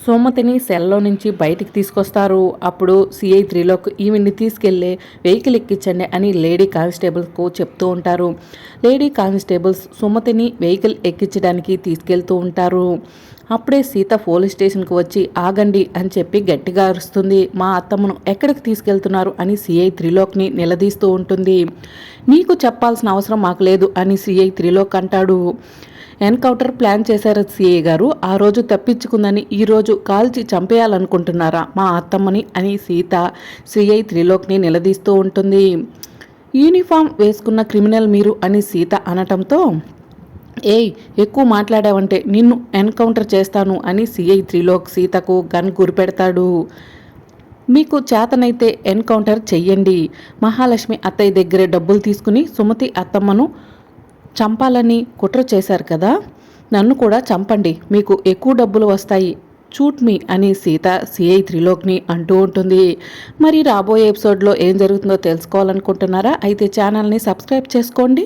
సుమతిని సెల్లో నుంచి బయటికి తీసుకొస్తారు. అప్పుడు సిఐ త్రిలోక్ ఈవిడ్ని తీసుకెళ్లే వెహికల్ ఎక్కించండి అని లేడీ కానిస్టేబుల్స్కు చెప్తూ ఉంటారు. లేడీ కానిస్టేబుల్స్ సుమతిని వెహికల్ ఎక్కించడానికి తీసుకెళ్తూ ఉంటారు. అప్పుడే సీత పోలీస్ స్టేషన్కి వచ్చి ఆగండి అని చెప్పి గట్టిగా అరుస్తుంది. మా అత్తమ్మను ఎక్కడికి తీసుకెళ్తున్నారు అని సిఐ త్రిలోక్ని నిలదీస్తూ ఉంటుంది. నీకు చెప్పాల్సిన అవసరం మాకు లేదు అని సిఐ త్రిలోక్ అంటాడు. ఎన్కౌంటర్ ప్లాన్ చేశారు సిఐ గారు. ఆ రోజు తప్పించుకుందని ఈరోజు కాల్చి చంపేయాలనుకుంటున్నారా మా అత్తమ్మని అని సీత సిఐ త్రిలోక్ని నిలదీస్తూ ఉంటుంది. యూనిఫామ్ వేసుకున్న క్రిమినల్ మీరు అని సీత అనటంతో ఏయ్ ఎక్కువ మాట్లాడావంటే నిన్ను ఎన్కౌంటర్ చేస్తాను అని సిఐ త్రిలోక్ సీతకు గన్ గురిపెడతాడు. మీకు చేతనైతే ఎన్కౌంటర్ చెయ్యండి. మహాలక్ష్మి అత్తయ్య దగ్గరే డబ్బులు తీసుకుని సుమతి అత్తమ్మను చంపాలని కుట్ర చేశారు కదా, నన్ను కూడా చంపండి, మీకు ఎక్కువ డబ్బులు వస్తాయి, షూట్ మీ అని సీత సిఐ త్రిలోక్ని అంటూ ఉంటుంది. మరి రాబోయే ఎపిసోడ్లో ఏం జరుగుతుందో తెలుసుకోవాలనుకుంటున్నారా? అయితే ఛానల్ని సబ్స్క్రైబ్ చేసుకోండి.